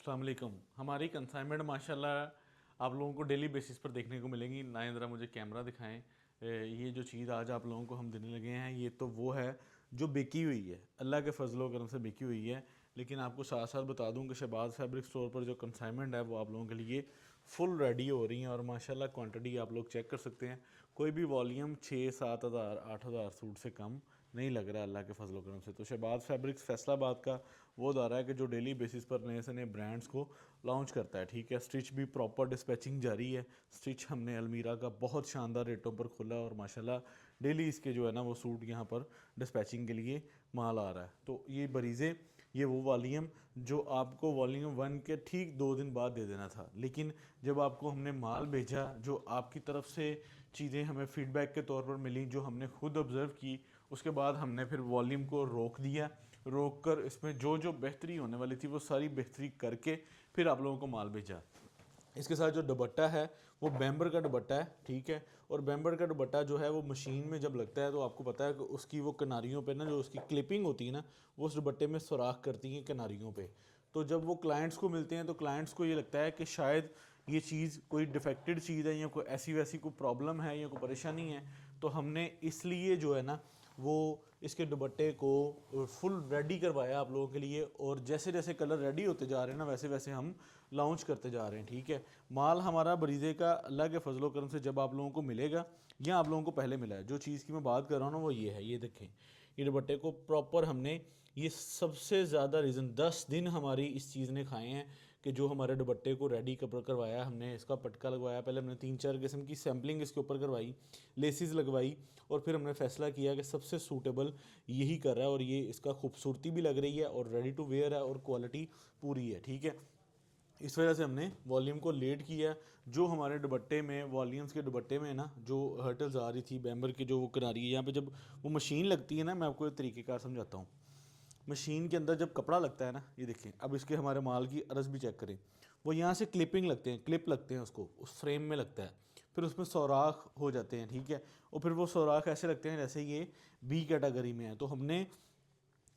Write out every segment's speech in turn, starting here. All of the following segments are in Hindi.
अस्सलाम वालेकुम। हमारी कंसाइनमेंट माशाल्लाह आप लोगों को डेली बेसिस पर देखने को मिलेंगी। ना ज़रा मुझे कैमरा दिखाएं। ये जो चीज़ आज आप लोगों को हम देने लगे हैं ये तो वो है जो बिकी हुई है, अल्लाह के फजलो करम से बिकी हुई है। लेकिन आपको साथ साथ बता दूं कि शहबाज फैब्रिक स्टोर पर जो कंसाइनमेंट है वो आप लोगों के लिए फुल रेडी हो रही हैं और माशाल्लाह क्वांटिटी आप लोग चेक कर सकते हैं। कोई भी वॉल्यूम 6-7 हज़ार 8 हज़ार सूट से कम नहीं लग रहा है अल्लाह के फजल करम से। तो शहबाज फैब्रिक्स फैसलाबाद का वो दायरा है कि जो डेली बेसिस पर नए से नए ब्रांड्स को लॉन्च करता है। ठीक है, स्टिच भी प्रॉपर डिस्पैचिंग जारी है। स्टिच हमने अलमीरा का बहुत शानदार रेटों पर खुला और माशाल्लाह डेली इसके जो है ना वो सूट यहाँ पर डिस्पैचिंग के लिए माल आ रहा है। तो ये बरीज़े ये वो वॉल्यूम जो आपको वॉल्यूम 1 के ठीक 2 दिन बाद दे देना था, लेकिन जब आपको हमने माल भेजा जो आपकी तरफ से चीज़ें हमें फीडबैक के तौर पर मिली, जो हमने खुद ऑब्ज़र्व की, उसके बाद हमने फिर वॉल्यूम को रोक दिया। रोक कर इसमें जो जो बेहतरी होने वाली थी वो सारी बेहतरी करके फिर आप लोगों को माल भेजा। इसके साथ जो दुपट्टा है वो बैम्बर का दुपट्टा है। ठीक है, और बैम्बर का दुपट्टा जो है वो मशीन में जब लगता है तो आपको पता है कि उसकी वो किनारियों पे ना जो उसकी क्लिपिंग होती है ना वो उस दुपट्टे में सुराख करती हैं किनारियों पे। तो जब वो क्लाइंट्स को मिलते हैं तो क्लाइंट्स को ये लगता है कि शायद ये चीज़ कोई डिफेक्टेड चीज़ है या कोई ऐसी वैसी कोई प्रॉब्लम है या कोई परेशानी है। तो हमने इसलिए जो है ना वो इसके दुपट्टे को फुल रेडी करवाया आप लोगों के लिए, और जैसे जैसे कलर रेडी होते जा रहे हैं ना वैसे वैसे हम लॉन्च करते जा रहे हैं। ठीक है, माल हमारा बरीज़े का अल्लाह के फजलो करम से जब आप लोगों को मिलेगा या आप लोगों को पहले मिला है, जो चीज़ की मैं बात कर रहा हूँ ना वो ये है। ये देखें, ये दुपट्टे को प्रॉपर हमने ये सबसे ज़्यादा रीज़न 10 दिन हमारी इस चीज़ ने खाए हैं कि जो हमारे दुपट्टे को रेडी करवाया हमने। इसका पटका लगवाया, पहले हमने 3-4 किस्म की सैम्पलिंग इसके ऊपर करवाई, लेसिस लगवाई, और फिर हमने फैसला किया कि सबसे सूटेबल यही कर रहा है और ये इसका खूबसूरती भी लग रही है और रेडी टू वेयर है और क्वालिटी पूरी है। ठीक है, इस वजह से हमने वॉल्यूम को लेट किया। जो हमारे दुपट्टे में वॉल्यूम्स के दुपट्टे में ना जो हर्टल्स आ रही थी बैम्बर की जो वो किनारी है यहाँ पे जब वो मशीन लगती है ना, मैं आपको एक तरीक़ेकार समझाता हूँ। मशीन के अंदर जब कपड़ा लगता है ना, ये देखें, अब इसके हमारे माल की अर्ज़ भी चेक करें। वो यहाँ से क्लिपिंग लगते हैं, क्लिप लगते हैं, उसको उस फ्रेम में लगता है, फिर उसमें सौराख हो जाते हैं। ठीक है, और फिर वो सौराख ऐसे लगते हैं जैसे ये बी कैटेगरी में है। तो हमने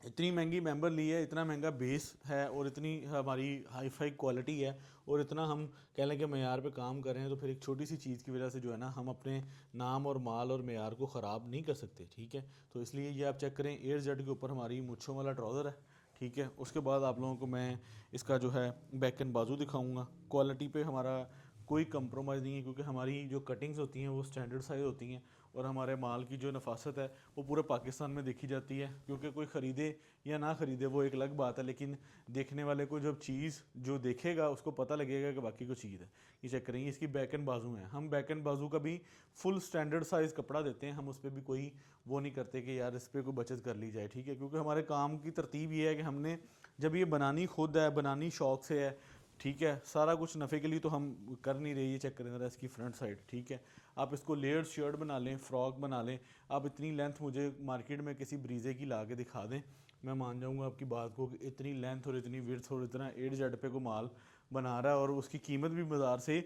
इतनी महंगी मेंबर ली है, इतना महंगा बेस है और इतनी हमारी हाई फाई क्वालिटी है और इतना हम कह लें कि मेयार पे काम कर रहे हैं, तो फिर एक छोटी सी चीज़ की वजह से जो है ना हम अपने नाम और माल और मेयार को ख़राब नहीं कर सकते। ठीक है, तो इसलिए ये आप चेक करें, एयर जेड के ऊपर हमारी मुच्छों वाला ट्राउज़र है। ठीक है, उसके बाद आप लोगों को मैं इसका जो है बैक एंड बाजू दिखाऊंगा। क्वालिटी पे हमारा कोई कंप्रोमाइज़ नहीं है क्योंकि हमारी जो कटिंग्स होती हैं वो स्टैंडर्ड साइज़ होती हैं और हमारे माल की जो नफासत है वो पूरे पाकिस्तान में देखी जाती है। क्योंकि कोई ख़रीदे या ना ख़रीदे वो एक अलग बात है, लेकिन देखने वाले को जब चीज़ जो देखेगा उसको पता लगेगा कि बाकी कोई चीज़ है। ये चेक करेंगे, इसकी बैक एंड बाजू है, हम बैक एंड बाजू का भी फुल स्टैंडर्ड साइज़ कपड़ा देते हैं। हम उस पर भी कोई वो नहीं करते कि यार इस पर कोई बचत कर ली जाए। ठीक है, क्योंकि हमारे काम की तरतीब ये है कि हमने जब ये बनानी खुद है, बनानी शौक़ से है, ठीक है, सारा कुछ नफ़े के लिए तो हम कर नहीं रहे। ये चेक करें ज़रा इसकी फ्रंट साइड। ठीक है, आप इसको लेयर्ड शर्ट बना लें, फ़्रॉक बना लें। आप इतनी लेंथ मुझे मार्केट में किसी ब्रीज़े की ला के दिखा दें, मैं मान जाऊंगा आपकी बात को कि इतनी लेंथ और इतनी विड्थ और इतना 8 जेड पे को माल बना रहा है और उसकी कीमत भी बाज़ार से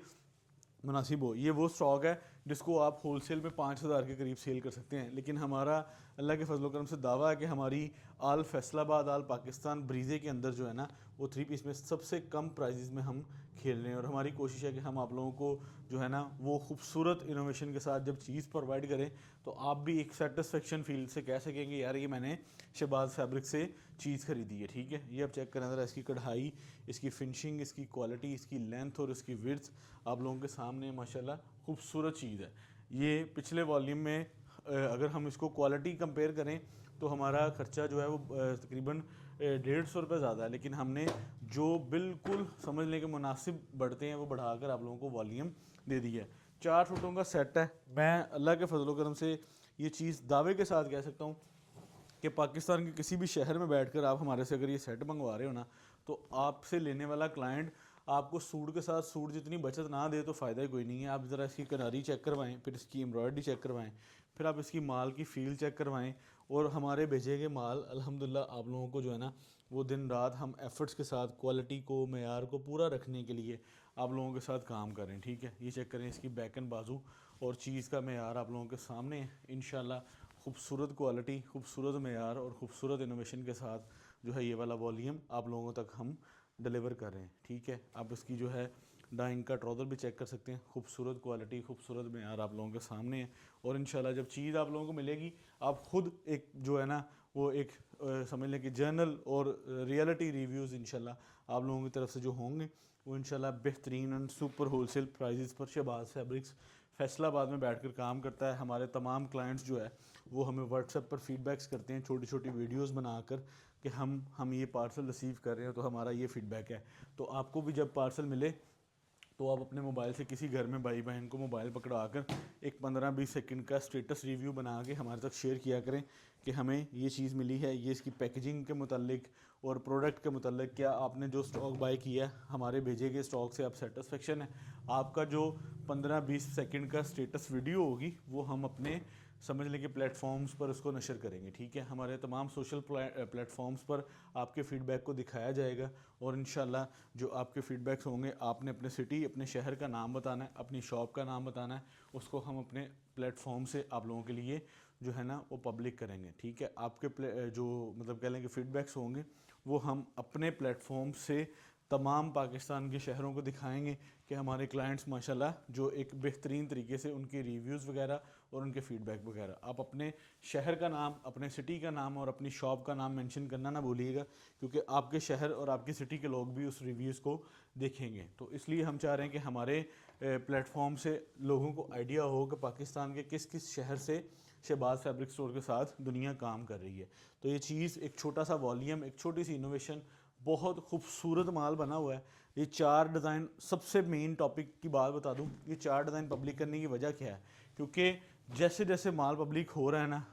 मुनासिब हो। ये वो स्टॉक है जिसको आप होलसेल में 5,000 के करीब सेल कर सकते हैं। लेकिन हमारा अल्लाह के फजल करम से दावा है कि हमारी आल फैसलाबाद आल पाकिस्तान ब्रीज़े के अंदर जो है ना वो 3 पीस में सबसे कम प्राइजेज़ में हम खेल रहे हैं। और हमारी कोशिश है कि हम आप लोगों को जो है ना वो खूबसूरत इनोवेशन के साथ जब चीज़ प्रोवाइड करें तो आप भी एक सेटिस्फेक्शन फील से कह सकेंगे यार ये मैंने शहबाज फैब्रिक से चीज़ खरीदी है। ठीक है, ये आप चेक करें ज़रा इसकी कढ़ाई, इसकी फिनिशिंग, इसकी क्वालिटी, इसकी लेंथ और इसकी विड्थ आप लोगों के सामने माशाल्लाह खूबसूरत चीज़ है। ये पिछले वॉल्यूम में अगर हम इसको क्वालिटी कंपेयर करें तो हमारा ख़र्चा जो है वो तकरीबन 150 रुपये ज़्यादा है, लेकिन हमने जो बिल्कुल समझ लें कि मुनासिब बढ़ते हैं वो बढ़ाकर आप लोगों को वॉल्यूम दे दी है। 4 सूटों का सेट है। मैं अल्लाह के फजल करम से ये चीज़ दावे के साथ कह सकता हूँ कि पाकिस्तान के किसी भी शहर में बैठकर आप हमारे से अगर ये सेट मंगवा रहे हो ना तो आपसे लेने वाला क्लाइंट आपको सूट के साथ सूट जितनी बचत ना दे तो फ़ायदा ही कोई नहीं है। आप ज़रा इसकी किनारी चेक करवाएं, फिर इसकी एम्ब्रॉयडरी चेक करवाएं, फिर आप इसकी माल की फील चेक करवाएं और हमारे भेजे गए माल अल्हम्दुलिल्लाह आप लोगों को जो है ना वो दिन रात हम एफ़र्ट्स के साथ क्वालिटी को मेयार को पूरा रखने के लिए आप लोगों के साथ काम करें। ठीक है, ये चेक करें इसकी बैक एंड बाजू और चीज़ का मेयार आप लोगों के सामने है। इंशाल्लाह खूबसूरत क्वालिटी, खूबसूरत मेयार और ख़ूबसूरत इनोवेशन के साथ जो है ये वाला वॉल्यूम आप लोगों तक हम डिलीवर कर रहे हैं, ठीक है। आप इसकी जो है डाइंग का ट्राउज़र भी चेक कर सकते हैं, खूबसूरत क्वालिटी, खूबसूरत मेयार आप लोगों के सामने है। और इंशाल्लाह जब चीज़ आप लोगों को मिलेगी, आप ख़ुद एक जो है ना वो एक समझ लें कि जर्नल और रियलिटी रिव्यूज़ इंशाल्लाह आप लोगों की तरफ से जो होंगे वो इंशाल्लाह बेहतरीन एंड सुपर होलसेल प्राइजेस पर शहबाज फैब्रिक्स फैसलाबाद में बैठकर काम करता है। हमारे तमाम क्लाइंट्स जो है वो हमें व्हाट्सएप पर फीडबैक्स करते हैं, छोटी छोटी वीडियोस बनाकर कि हम ये पार्सल रिसीव कर रहे हैं, तो हमारा ये फीडबैक है। तो आपको भी जब पार्सल मिले तो आप अपने मोबाइल से किसी घर में भाई बहन को मोबाइल पकड़ा कर एक 15-20 सेकंड का स्टेटस रिव्यू बना के हमारे तक शेयर किया करें कि हमें ये चीज़ मिली है, ये इसकी पैकेजिंग के मुतालिक और प्रोडक्ट के मुतालिक क्या आपने जो स्टॉक बाय किया हमारे भेजे गए स्टॉक से आप सेटिस्फेक्शन है। आपका जो 15-20 सेकंड का स्टेटस वीडियो होगी वो हम अपने समझ लें कि प्लेटफॉर्म्स पर उसको नशर करेंगे, ठीक है। हमारे तमाम सोशल प्लेटफॉर्म्स पर आपके फ़ीडबैक को दिखाया जाएगा और इंशाल्लाह जो आपके फ़ीडबैक्स होंगे आपने अपने सिटी, अपने शहर का नाम बताना है, अपनी शॉप का नाम बताना है, उसको हम अपने प्लेटफॉर्म से आप लोगों के लिए जो है ना वो पब्लिक करेंगे, ठीक है। आपके जो मतलब कह लें कि फ़ीडबैक्स होंगे वो हम अपने प्लेटफॉर्म से तमाम पाकिस्तान के शहरों को दिखाएंगे कि हमारे क्लाइंट्स माशाल्लाह जो एक बेहतरीन तरीके से उनके रिव्यूज़ वगैरह और उनके फ़ीडबैक वगैरह, आप अपने शहर का नाम, अपने सिटी का नाम और अपनी शॉप का नाम मेंशन करना ना भूलिएगा, क्योंकि आपके शहर और आपकी सिटी के लोग भी उस रिव्यूज़ को देखेंगे। तो इसलिए हम चाह रहे हैं कि हमारे प्लेटफॉर्म से लोगों को आइडिया हो कि पाकिस्तान के किस किस शहर से शहबाज फैब्रिक स्टोर के साथ दुनिया काम कर रही है। तो ये चीज़ एक छोटा सा वॉल्यूम, एक छोटी सी इनोवेशन, बहुत खूबसूरत माल बना हुआ है। ये 4 डिज़ाइन, सबसे मेन टॉपिक की बात बता दूं, ये 4 डिज़ाइन पब्लिक करने की वजह क्या है, क्योंकि जैसे जैसे माल पब्लिक हो रहा है ना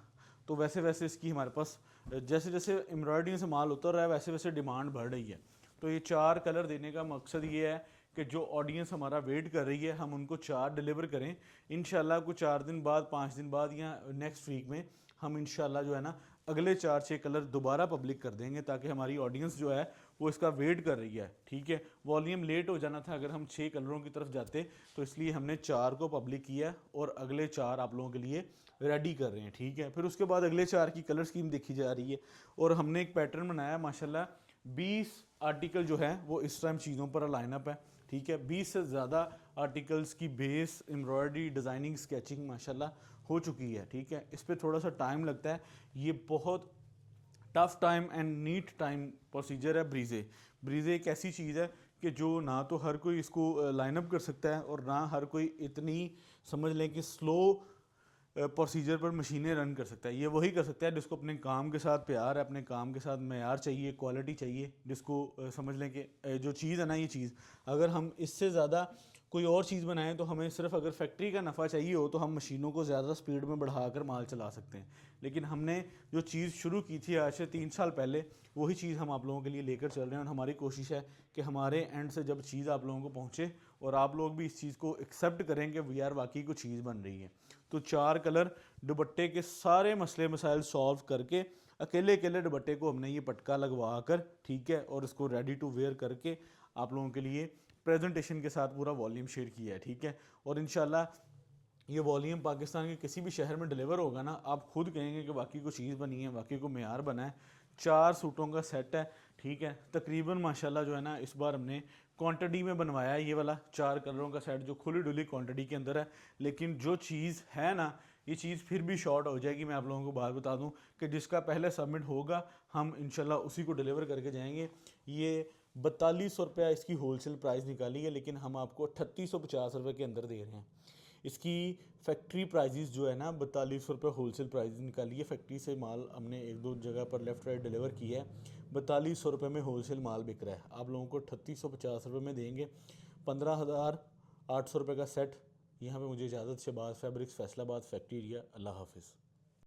तो वैसे वैसे इसकी हमारे पास जैसे जैसे एम्ब्रॉयडरी से माल उतर रहा है वैसे वैसे डिमांड बढ़ रही है। तो ये 4 कलर देने का मकसद ये है कि जो ऑडियंस हमारा वेट कर रही है हम उनको 4 डिलीवर करें। इंशाल्लाह कुछ 4 दिन बाद, 5 दिन बाद या नेक्स्ट वीक में हम इंशाल्लाह जो है ना अगले 4-6 कलर दोबारा पब्लिक कर देंगे, ताकि हमारी ऑडियंस जो है वो इसका वेट कर रही है, ठीक है। वॉल्यूम लेट हो जाना था अगर हम 6 कलरों की तरफ जाते, तो इसलिए हमने 4 को पब्लिक किया और अगले 4 आप लोगों के लिए रेडी कर रहे हैं, ठीक है। फिर उसके बाद अगले 4 की कलर स्कीम देखी जा रही है और हमने एक पैटर्न बनाया माशाल्लाह। 20 आर्टिकल जो है वो इस टाइम चीज़ों पर लाइनअप है, ठीक है। 20 से ज़्यादा आर्टिकल्स की बेस एम्ब्रॉयडरी, डिज़ाइनिंग, स्केचिंग माशाल्लाह हो चुकी है, ठीक है। इस पर थोड़ा सा टाइम लगता है, ये बहुत tough time and NEET time procedure है। ब्रीजे एक ऐसी चीज़ है कि जो ना तो हर कोई इसको लाइनअप कर सकता है और ना हर कोई इतनी समझ लें कि स्लो प्रोसीजर पर मशीनें रन कर सकता है। ये वही कर सकता है जिसको अपने काम के साथ प्यार है, अपने काम के साथ मेयार चाहिए, क्वालिटी चाहिए, जिसको समझ लें कि जो चीज़ है ना, ये चीज़ अगर हम इससे ज़्यादा कोई और चीज़ बनाएं तो हमें सिर्फ अगर फैक्ट्री का नफ़ा चाहिए हो तो हम मशीनों को ज़्यादा स्पीड में बढ़ाकर माल चला सकते हैं। लेकिन हमने जो चीज़ शुरू की थी आज से 3 साल पहले, वही चीज़ हम आप लोगों के लिए लेकर चल रहे हैं और हमारी कोशिश है कि हमारे एंड से जब चीज़ आप लोगों को पहुँचे और आप लोग भी इस चीज़ को एक्सेप्ट करें कि वी आर वाकई को चीज़ बन रही है। तो 4 कलर दुपट्टे के सारे मसले मसाइल सॉल्व करके अकेले अकेले दुपट्टे को हमने ये पटका लगवा कर, ठीक है, और इसको रेडी टू वेयर करके आप लोगों के लिए प्रेजेंटेशन के साथ पूरा वॉल्यूम शेयर किया है, ठीक है। और इंशाल्लाह ये वॉल्यूम पाकिस्तान के किसी भी शहर में डिलीवर होगा ना, आप खुद कहेंगे कि वाकई को चीज़ बनी है, वाकई को मेयार बना है। 4 सूटों का सेट है, ठीक है। तकरीबन माशाल्लाह जो है ना इस बार हमने क्वांटिटी में बनवाया है ये वाला 4 कलरों का सेट, जो खुली डुली क्वांटिटी के अंदर है। लेकिन जो चीज़ है ना, ये चीज़ फिर भी शॉर्ट हो जाएगी। मैं आप लोगों को बात बता दूं कि जिसका पहले सबमिट होगा हम इंशाल्लाह उसी को डिलीवर करके जाएंगे। ये 4200 रुपया इसकी होलसेल प्राइस निकाली है, लेकिन हम आपको 3850 रुपये के अंदर दे रहे हैं। इसकी फैक्ट्री प्राइजेस जो है ना 4200 रुपये होलसेल प्राइस निकाली है। फैक्ट्री से माल हमने 1-2 जगह पर लेफ़्ट राइट डिलीवर किया है। 4200 रुपये में होलसेल माल बिक रहा है, आप लोगों को 3850 रुपये में देंगे। 15,800 रुपये का सेट। यहाँ पे मुझे इजाज़त, Shahbaz fabrics, Faisalabad factory area. अल्लाह हाफिज़।